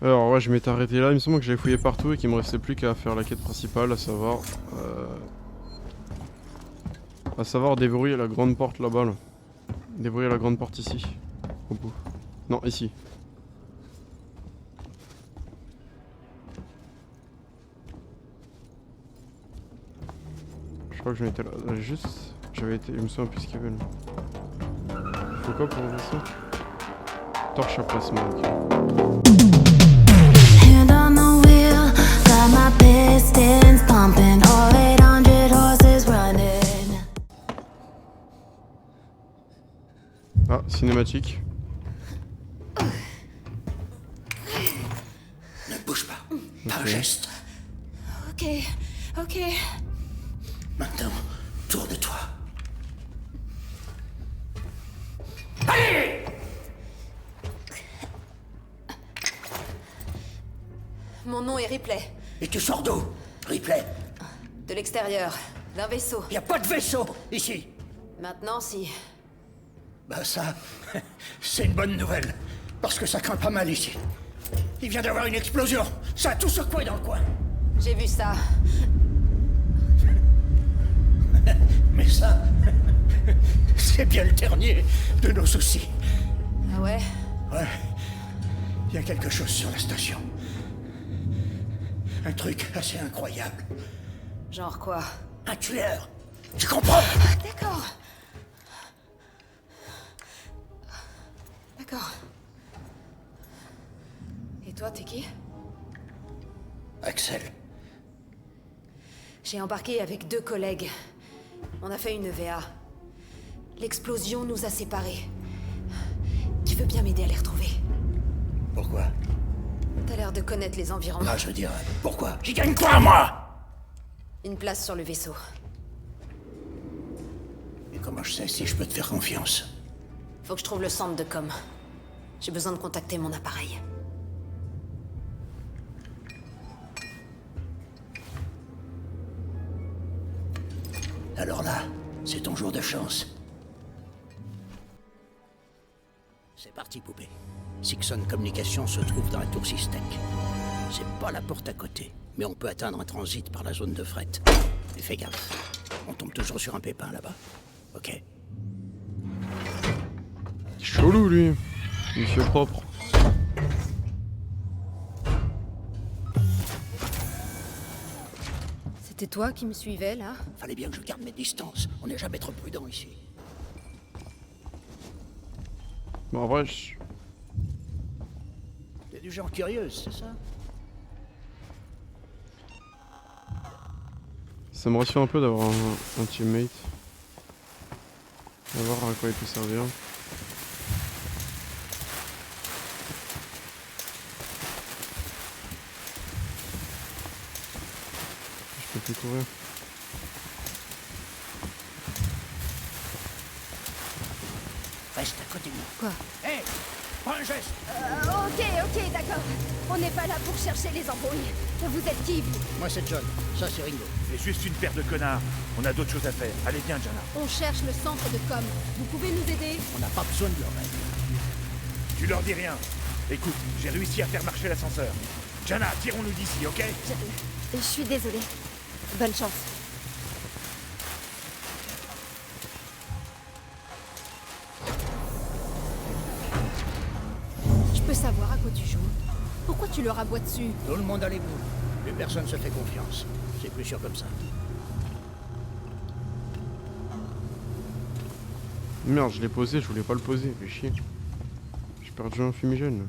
Alors ouais, je m'étais arrêté là, il me semble que j'avais fouillé partout et qu'il me restait plus qu'à faire la quête principale, à savoir déverrouiller la grande porte là-bas. Là. Déverrouiller la grande porte ici. Au bout. Non, ici. Je crois que j'en étais là. Juste, j'avais été. Je me souviens plus ce qu'il y avait là. Faut quoi pour ouvrir ça? Torche à placement, ok. Hand on the wheel, got my pistons pumping, all 800 horses running. Ah, cinématique. Ne bouge pas. Pas un geste. Ok, ok. Maintenant, tourne-toi. Allez! Mon nom est Ripley. Et tu sors d'où, Ripley? De l'extérieur, d'un vaisseau. Y a pas de vaisseau ici. Maintenant, si. Bah ça, c'est une bonne nouvelle. Parce que ça craint pas mal ici. Il vient d'avoir une explosion. Ça a tout secoué dans le coin. J'ai vu ça. Mais ça, c'est bien le dernier de nos soucis. Ah ouais? Ouais. Il y a quelque chose sur la station. Un truc assez incroyable. Genre quoi? Un tueur. Tu comprends? D'accord. D'accord. Et toi, t'es qui? Axel. J'ai embarqué avec 2 collègues. On a fait une EVA. L'explosion nous a séparés. Tu veux bien m'aider à les retrouver? Pourquoi? T'as l'air de connaître les environnements. Ah, je veux dire, pourquoi? J'y gagne quoi, moi? Une place sur le vaisseau. Et comment je sais si je peux te faire confiance? Faut que je trouve le centre de com. J'ai besoin de contacter mon appareil. Alors là, c'est ton jour de chance. C'est parti, poupée. Sixon Communication se trouve dans la tour Systec. C'est pas la porte à côté, mais on peut atteindre un transit par la zone de fret. Mais fais gaffe, on tombe toujours sur un pépin là-bas. Ok. Chelou lui. Monsieur propre. C'était toi qui me suivais, là? Fallait bien que je garde mes distances. On n'est jamais trop prudent ici. Bon, en vrai, T'es du genre curieuse, c'est ça? ça me rassure un peu d'avoir un teammate. On va voir à quoi il peut servir. Je peux plus courir. Reste à côté de moi. Quoi? Hé, prends un geste. Ok, d'accord. On n'est pas là pour chercher les embrouilles. Vous êtes qui, vous? Moi, c'est John. Ça, c'est Ringo. C'est juste une paire de connards. On a d'autres choses à faire. Allez, viens, Jana. On cherche le centre de com. Vous pouvez nous aider? On n'a pas besoin de leur aide. Tu leur dis rien. Écoute, j'ai réussi à faire marcher l'ascenseur. Jana, tirons-nous d'ici, ok? Je suis désolée. Bonne chance. Je peux savoir à quoi tu joues? Pourquoi tu leur aboies dessus? Tout le monde a les boules. Plus personne se fait confiance. C'est plus sûr comme ça. Merde, je l'ai posé, je voulais pas le poser, fait chier. J'ai perdu un fumigène. Là.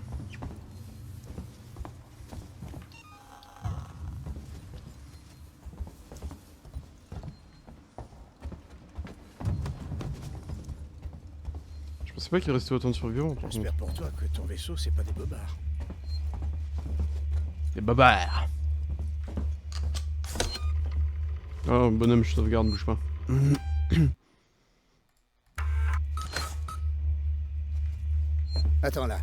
Je pensais pas qu'il restait autant de survivants par contre. J'espère pour toi que ton vaisseau, c'est pas des bobards. Des babards. Oh, bonhomme, je sauvegarde, bouge pas. Attends là,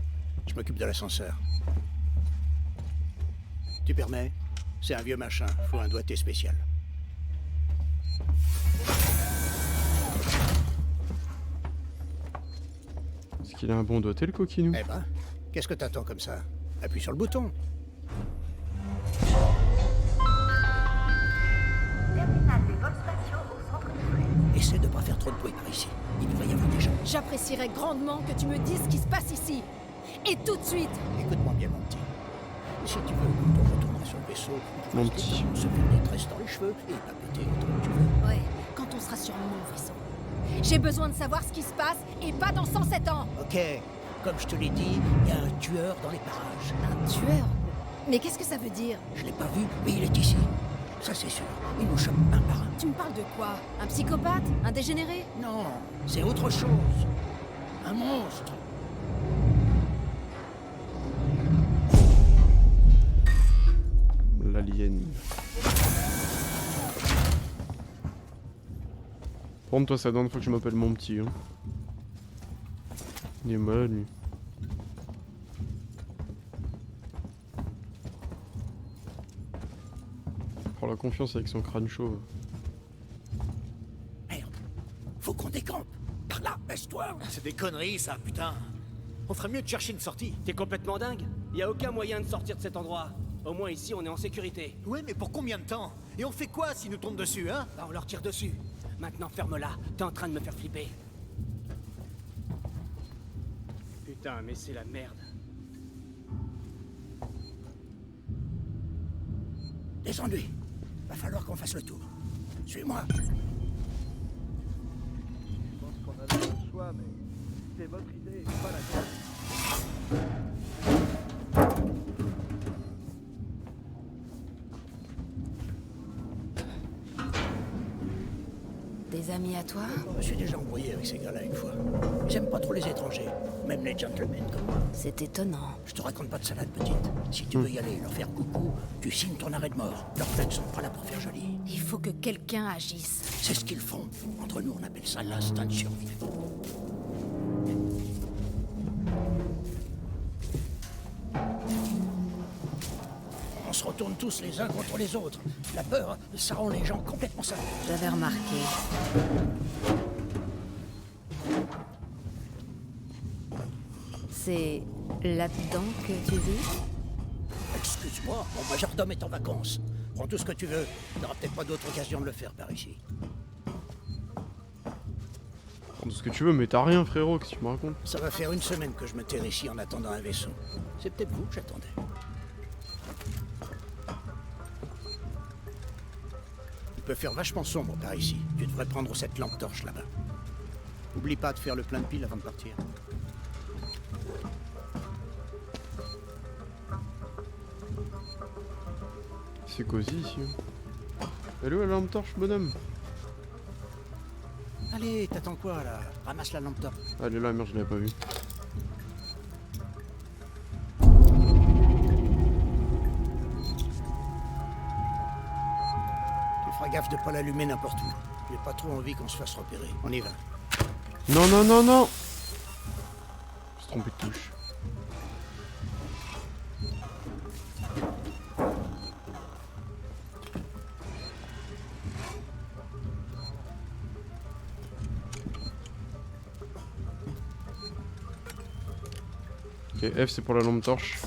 je m'occupe de l'ascenseur. Tu permets? C'est un vieux machin, faut un doigté spécial. Est-ce qu'il a un bon doigté le coquinou? Eh ben, qu'est-ce que t'attends comme ça? Appuie sur le bouton. Essaie de pas faire trop de bruit par ici. Il devrait y avoir des gens. J'apprécierais grandement que tu me dises ce qui se passe ici. Et tout de suite. Écoute-moi bien, mon petit. Si tu veux, quand on retournera sur le vaisseau, on Mon pourra se petit. détendre, se faire des tresses dans les cheveux et papoter autant que tu veux. Ouais, quand on sera sur mon vaisseau. J'ai besoin de savoir ce qui se passe et pas dans 107 ans. Ok, comme je te l'ai dit, il y a un tueur dans les parages. Un tueur? Mais qu'est-ce que ça veut dire? Je l'ai pas vu, mais il est ici. Ça c'est sûr. Il nous chope un par un. Tu me parles de quoi? Un psychopathe? Un dégénéré? Non, c'est autre chose. Un monstre. L'alien. Par contre, toi, ça donne, faut que je m'appelle mon petit. Hein. Il est malade, lui. Prends la confiance avec son crâne chauve. Merde. Faut qu'on décampe. Par là, baisse-toi. C'est des conneries, ça, putain. On ferait mieux de chercher une sortie. T'es complètement dingue? Y a aucun moyen de sortir de cet endroit. Au moins ici, on est en sécurité. Ouais, mais pour combien de temps? Et on fait quoi s'ils nous tombent dessus, hein? Bah, on leur tire dessus. Maintenant, ferme-la. T'es en train de me faire flipper. Putain, mais c'est la merde. Descends-lui. Va falloir qu'on fasse le tour. Suis-moi. Je pense qu'on a le choix, mais c'est votre idée, pas la mienne. Des amis à toi? Je me suis déjà embrouillé avec ces gars-là une fois. J'aime pas trop les étrangers, même les gentlemen comme moi. C'est étonnant. Je te raconte pas de salade, petite. Si tu veux y aller, leur faire coucou, tu signes ton arrêt de mort. Leurs têtes sont pas là pour faire joli. Il faut que quelqu'un agisse. C'est ce qu'ils font. Entre nous, on appelle ça l'instinct de survie. On se retourne tous les uns contre les autres. La peur, ça rend les gens complètement savants. J'avais remarqué. C'est là-dedans que tu vis? Excuse-moi, mon majordome est en vacances. Prends tout ce que tu veux. T'auras peut-être pas d'autre occasion de le faire par ici. Prends tout ce que tu veux, mais t'as rien, frérot, qu'est-ce que tu me racontes? Ça va faire une semaine que je me terre ici en attendant un vaisseau. C'est peut-être vous que j'attendais. Il peut faire vachement sombre par ici. Tu devrais prendre cette lampe torche là-bas. Oublie pas de faire le plein de piles avant de partir. C'est cosy ici. Elle est où la lampe torche, bonhomme? Allez, t'attends quoi là? Ramasse la lampe torche. Ah, elle est là, merde, je l'avais pas vue. Tu feras gaffe de pas l'allumer n'importe où. J'ai pas trop envie qu'on se fasse repérer. On y va. Non, non, non, non! Je me suis trompé de touche. Ok, F c'est pour la lampe torche.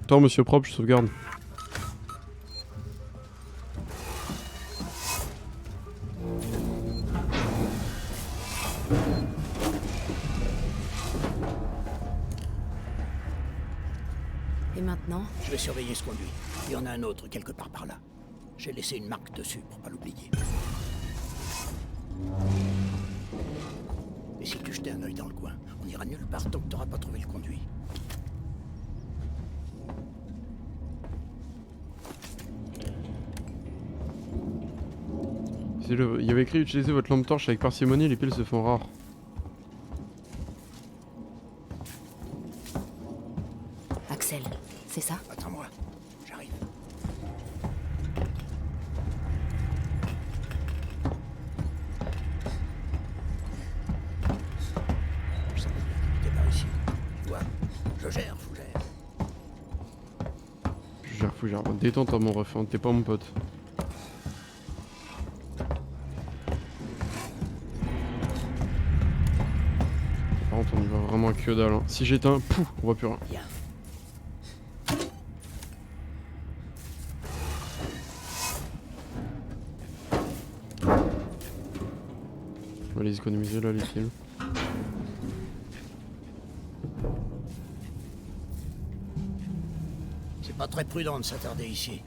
Attends, monsieur propre, je sauvegarde. Et maintenant? Je vais surveiller ce conduit. Il y en a un autre quelque part par là. J'ai laissé une marque dessus pour pas l'oublier. Et si tu jetais un œil dans le coin, on ira nulle part tant que t'auras pas trouvé le conduit. Il y avait écrit utilisez votre lampe torche avec parcimonie, les piles se font rares. Axel, c'est ça? Attends-moi, j'arrive. Je savais bien qu'il était par ici. Tu vois, je gère, faut gère. Faut gère. Détends-toi mon ref, hein, t'es pas mon pote. Par contre on y va. vois vraiment que dalle. Hein. Si j'éteins, pouf, on voit plus rien. Bien. On va les économiser là, les kills. C'est pas très prudent de s'attarder ici.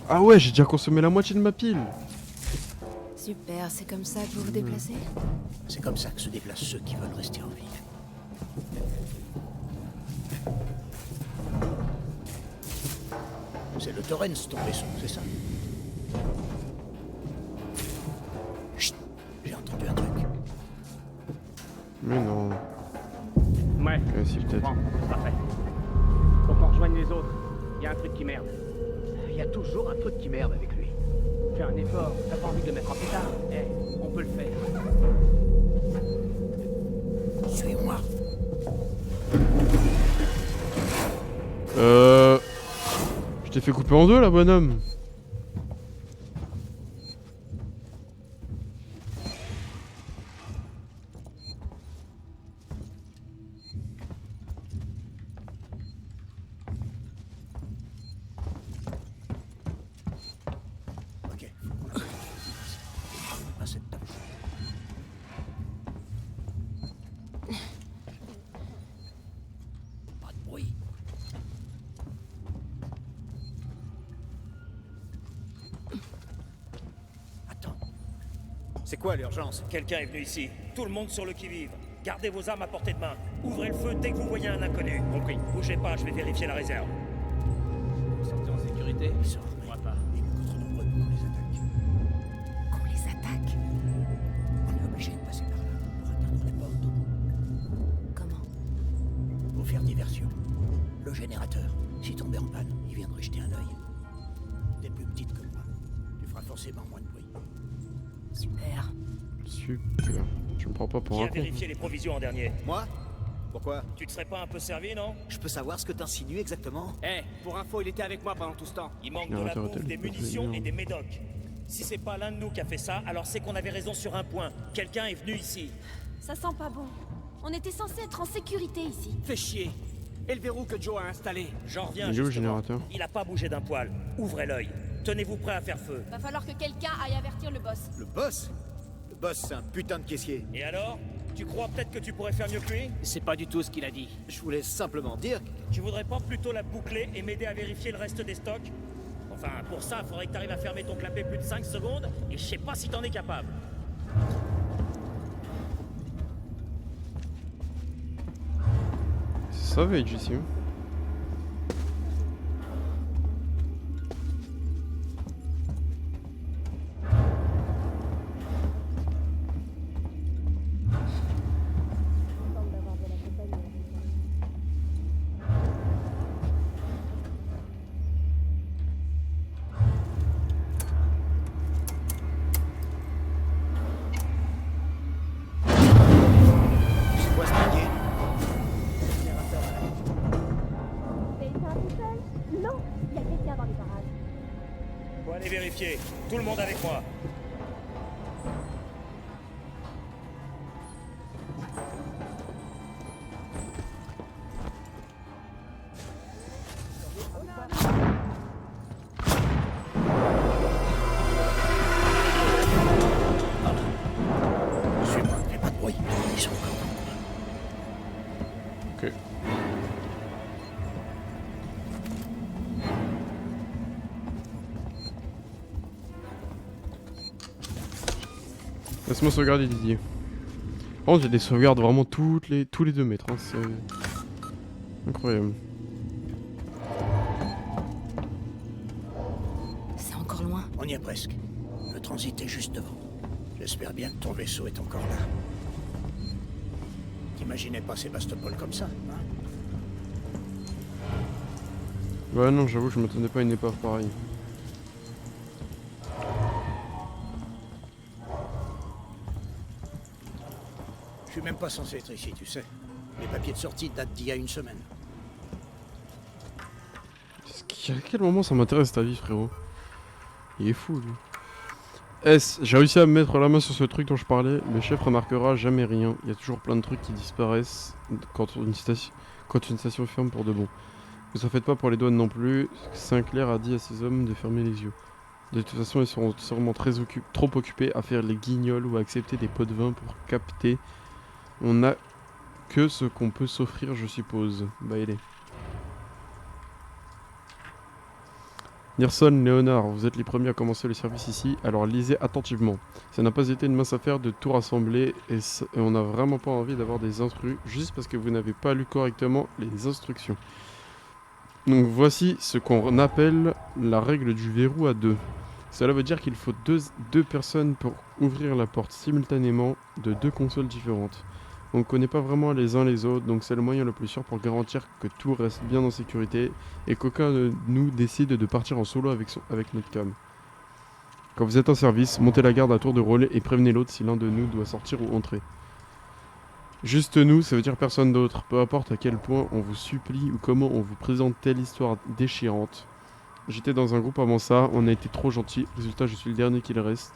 Ah ouais, j'ai déjà consommé la moitié de ma pile. Super, c'est comme ça que vous vous déplacez? C'est comme ça que se déplacent ceux qui veulent rester en vie. C'est le Torrens, ton vaisseau, c'est ça? Chut! J'ai entendu un truc. Mais non. Ouais, Si, peut-être. bon, parfait. Faut qu'on rejoigne les autres. Y a un truc qui merde. Y a toujours un truc qui merde avec lui. Fais un effort, t'as pas envie de le mettre en pétard? Eh, on peut le faire. Suis-moi. Je t'ai fait couper en deux là, bonhomme. Ok, on a à cette table. Pas de bruit. Attends. C'est quoi l'urgence? Quelqu'un est venu ici. Tout le monde sur le qui-vive. Gardez vos armes à portée de main. Ouvrez le feu dès que vous voyez un inconnu. Compris. Bougez pas, je vais vérifier la réserve. Vous sentez en sécurité? Ils sont Je crois pas. et beaucoup trop nombreux pour qu'on les attaque. Qu'on les attaque? On est obligé de passer par là pour atteindre les portes au bout. Comment? Pour faire diversion. Le générateur, s'il tombait en panne, il viendrait jeter un œil. T'es plus petite que moi. Tu feras forcément moins de bruit. Super. Super. Tu me prends pas pour Qui un a con. vérifié les provisions en dernier? Moi? Pourquoi? Tu te serais pas un peu servi, non? Je peux savoir ce que t'insinues exactement? Eh, pour info, il était avec moi pendant tout ce temps. Il manque de la Générateur bouffe, hôtel, des il peut être munitions bien. et des médocs. Si c'est pas l'un de nous qui a fait ça, alors c'est qu'on avait raison sur un point. Quelqu'un est venu ici. Ça sent pas bon. On était censé être en sécurité ici. Fais chier. Et le verrou que Joe a installé? J'en reviens. Il est où, le justement. générateur? Il a pas bougé d'un poil. Ouvrez l'œil. Tenez-vous prêt à faire feu. Va falloir que quelqu'un aille avertir le boss. Le boss? Le boss, c'est un putain de caissier. Et alors? Tu crois peut-être que tu pourrais faire mieux que lui? C'est pas du tout ce qu'il a dit. Je voulais simplement dire que... Tu voudrais pas plutôt la boucler et m'aider à vérifier le reste des stocks? Enfin, pour ça, faudrait que t'arrives à fermer ton clapet plus de 5 secondes, et je sais pas si t'en es capable. C'est savage ici. Hein. C'est quoi ce panier? Non, il y a quelqu'un dans les parages. Faut aller vérifier. Tout le monde avec moi. Suis-moi, fais pas de bruit. Ils sont encore dans le coin. Ok. Laisse-moi sauvegarder Didier. Par contre, j'ai des sauvegardes vraiment tous les 2 mètres. Hein. C'est incroyable. C'est encore loin. On y est presque. Le transit est juste devant. J'espère bien que ton vaisseau est encore là. T'imaginais pas Sébastopol comme ça, hein? Ouais, non, j'avoue, je m'attendais pas à une épave pareille. Je suis même pas censé être ici, tu sais. Les papiers de sortie datent d'il y a une semaine. À quel moment ça m'intéresse ta vie, frérot? Il est fou, lui. S, j'ai réussi à mettre la main sur ce truc dont je parlais. Le chef remarquera jamais rien. Il y a toujours plein de trucs qui disparaissent quand une station ferme pour de bon. Vous en faites pas pour les douanes non plus. Sinclair a dit à ses hommes de fermer les yeux. De toute façon, ils seront sûrement trop occupés à faire les guignols ou à accepter des pots de vin pour capter. On n'a que ce qu'on peut s'offrir, je suppose. Bah, il est. Nilsson, Léonard, vous êtes les premiers à commencer le service ici, alors lisez attentivement. Ça n'a pas été une mince affaire de tout rassembler et on n'a vraiment pas envie d'avoir des instrus juste parce que vous n'avez pas lu correctement les instructions. Donc voici ce qu'on appelle la règle du verrou à deux. Cela veut dire qu'il faut deux personnes pour ouvrir la porte simultanément de deux consoles différentes. On ne connaît pas vraiment les uns les autres, donc c'est le moyen le plus sûr pour garantir que tout reste bien en sécurité et qu'aucun de nous décide de partir en solo avec notre cam. Quand vous êtes en service, montez la garde à tour de rôle et prévenez l'autre si l'un de nous doit sortir ou entrer. Juste nous, ça veut dire personne d'autre, peu importe à quel point on vous supplie ou comment on vous présente telle histoire déchirante. J'étais dans un groupe avant ça, on a été trop gentils, résultat je suis le dernier qu'il reste.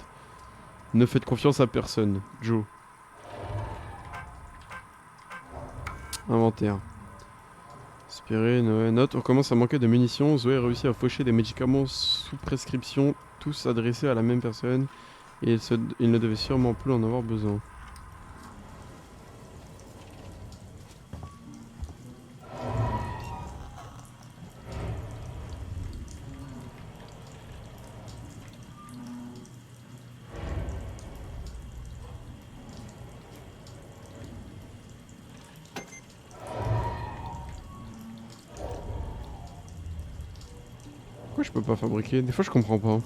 Ne faites confiance à personne, Joe. Inventaire. Inspiré, note. On commence à manquer de munitions. Zoé a réussi à faucher des médicaments sous prescription, tous adressés à la même personne. Et il ne devait sûrement plus en avoir besoin. Pourquoi je peux pas fabriquer? Des fois je comprends pas.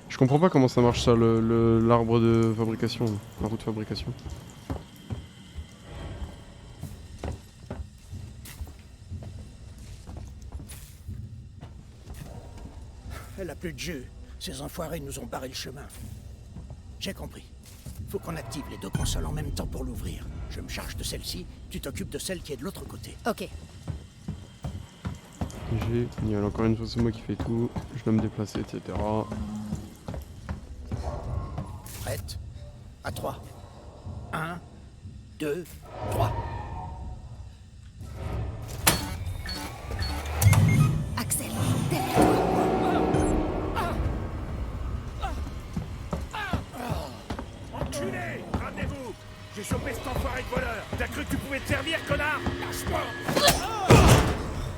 Je comprends pas comment ça marche ça, l'arbre de fabrication, la roue de fabrication. Elle a plus de jus. Ces enfoirés nous ont barré le chemin. J'ai compris. Faut qu'on active les deux consoles en même temps pour l'ouvrir. Je me charge de celle-ci, tu t'occupes de celle qui est de l'autre côté. Ok. Il y a encore une fois c'est moi qui fais tout. Je dois me déplacer, etc. Prête? À 3. 1, 2, 3. Axel, derrière toi. Enculé! Rendez-vous! J'ai chopé cet enfoiré de voleur! T'as cru que tu pouvais te servir, connard? Lâche-moi!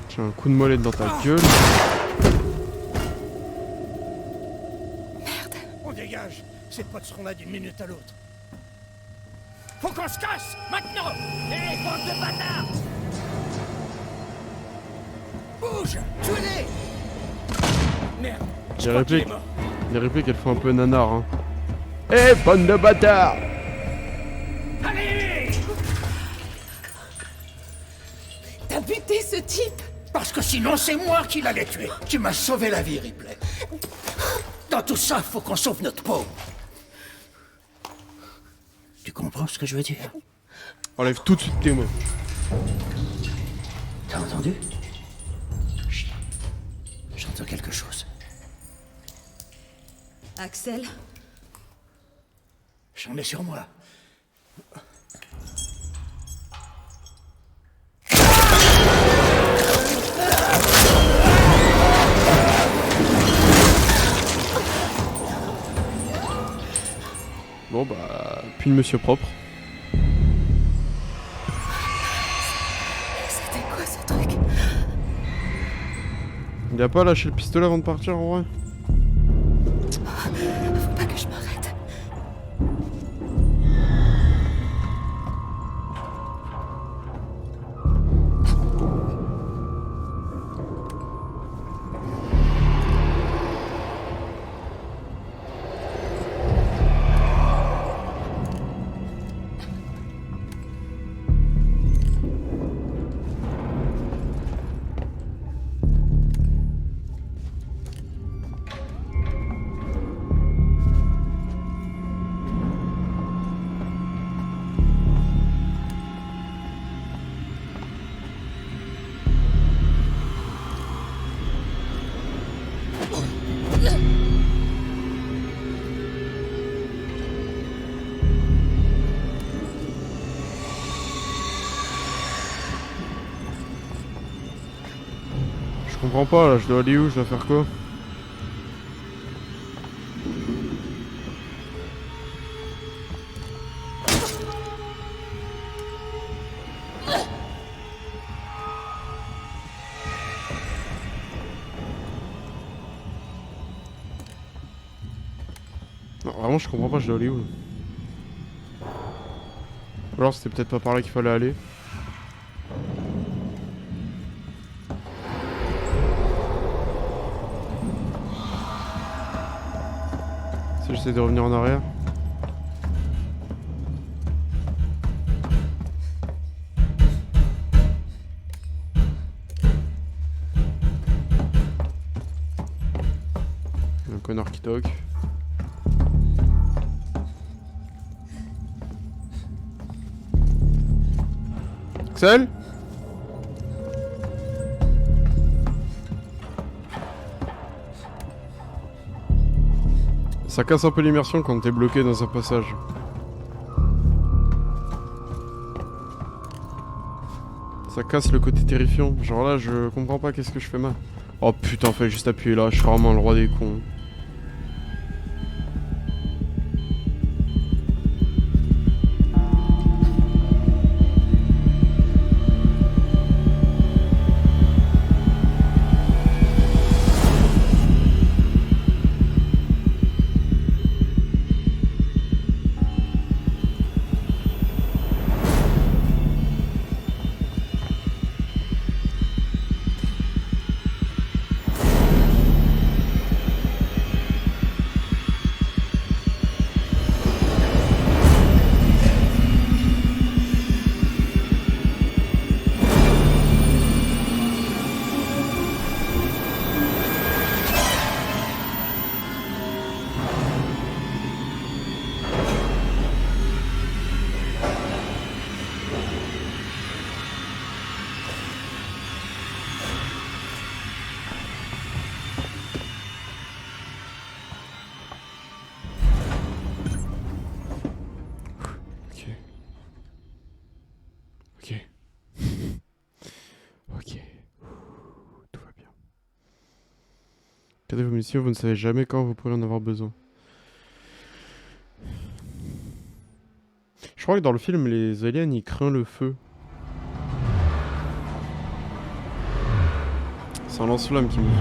J'ai un coup de molette dans ta gueule. Merde! On dégage! Ces potes seront là d'une minute à l'autre. Faut qu'on se casse! Maintenant! Hé, bande de bâtards! Bouge! Tuez-les! Merde! Les répliques elles font un peu nanar hein. Eh bande de bâtards! Allez! T'as buté ce type? Parce que sinon c'est moi qui l'allais tuer. Tu m'as sauvé la vie, Ripley. Dans tout ça, faut qu'on sauve notre peau. Tu comprends ce que je veux dire? Enlève tout de suite tes mains. T'as entendu? Chut. J'entends quelque chose. Axel? J'en ai sur moi. Bon bah, puis le monsieur propre. C'était quoi ce truc? Il a pas lâché le pistolet avant de partir en vrai? Faut pas que je m'arrête. Je comprends pas là, je dois aller où? Je dois faire quoi? Non, vraiment je comprends pas, je dois aller où? Ou alors c'était peut-être pas par là qu'il fallait aller. Si j'essaie de revenir en arrière. Un connard qui toque. Axel? Ça casse un peu l'immersion quand t'es bloqué dans un passage. Ça casse le côté terrifiant. Genre là, je comprends pas qu'est-ce que je fais mal. Oh putain, fallait juste appuyer là, je suis vraiment le roi des cons. Gardez vos munitions, vous ne savez jamais quand vous pourrez en avoir besoin. Je crois que dans le film, les aliens, ils craignent le feu. C'est un lance-flamme qui me faut.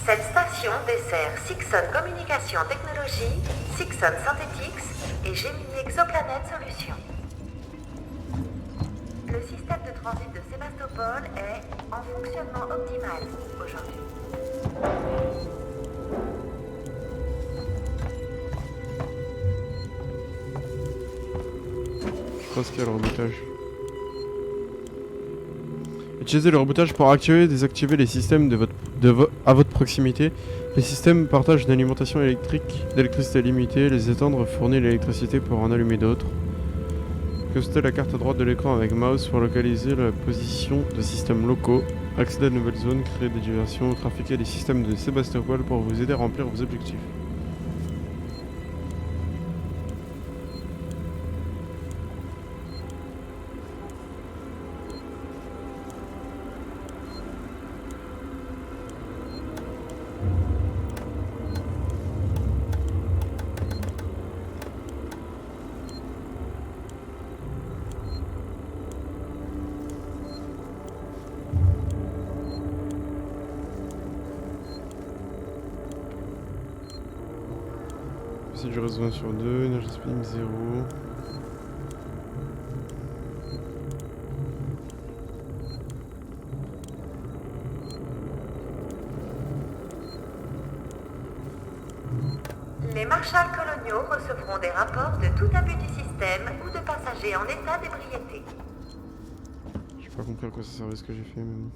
Cette station dessert Sixon Communication Technologies, Sixon Synthetics et Gemini Exoplanet Solutions. Le système de transit de Sébastopol est en fonctionnement optimal aujourd'hui. Je pense qu'il y a le rebootage. Utilisez le rebootage pour activer et désactiver les systèmes à votre proximité. Les systèmes partagent une alimentation d'électricité limitée. Les éteindre fournit l'électricité pour en allumer d'autres. Consultez la carte à droite de l'écran avec mouse pour localiser la position de systèmes locaux. Accéder à de nouvelles zones, créer des diversions, trafiquer les systèmes de Sébastopol pour vous aider à remplir vos objectifs. C'est du réseau 1 sur 2, énergie spinning 0. Les marshals coloniaux recevront des rapports de tout abus du système ou de passagers en état d'ébriété. J'ai pas compris à quoi ça servait ce que j'ai fait, mais bon.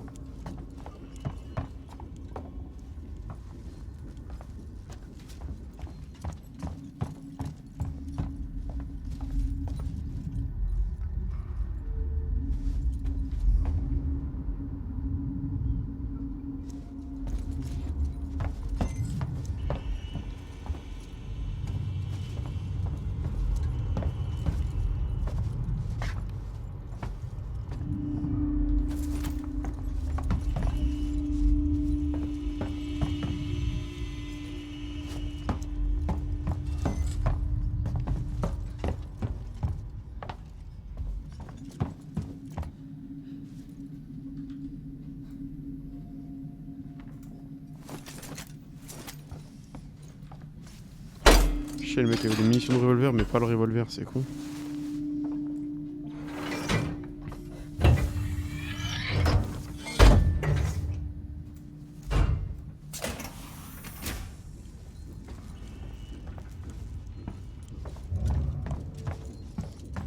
chier, le mec avait des munitions de revolver mais pas le revolver, c'est con.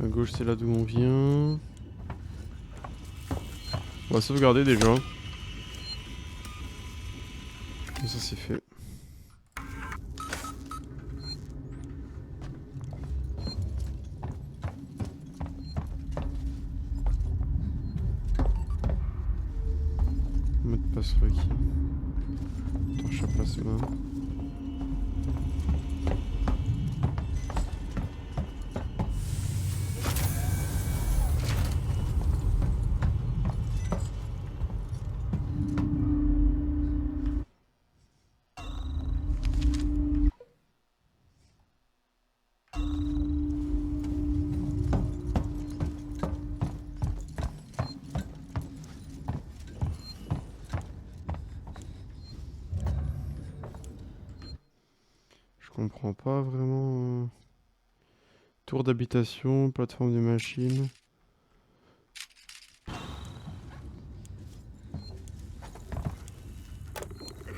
À gauche c'est là d'où on vient. On va sauvegarder déjà. Et ça c'est fait. Mot de passe requis. Torche à plasma. Je comprends pas vraiment. Tour d'habitation, plateforme de machine.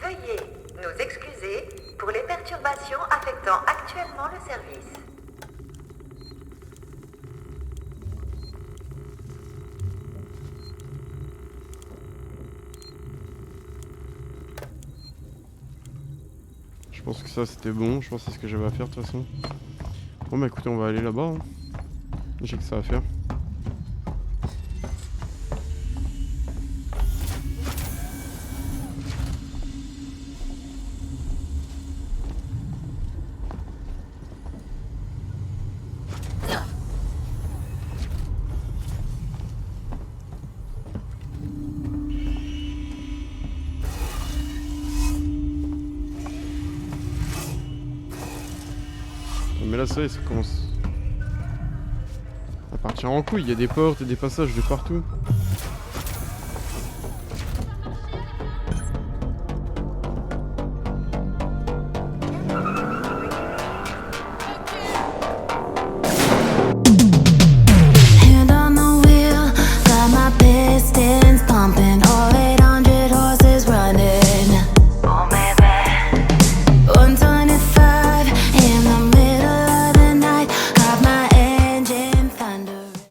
Veuillez nous excuser pour les perturbations affectant actuellement le service. Je pense que ça c'était bon, je pense que c'est ce que j'avais à faire de toute façon. Bon bah écoutez, on va aller là-bas. Hein. J'ai que ça à faire. Mais là ça y est, ça commence à partir en couille, il y a des portes et des passages de partout.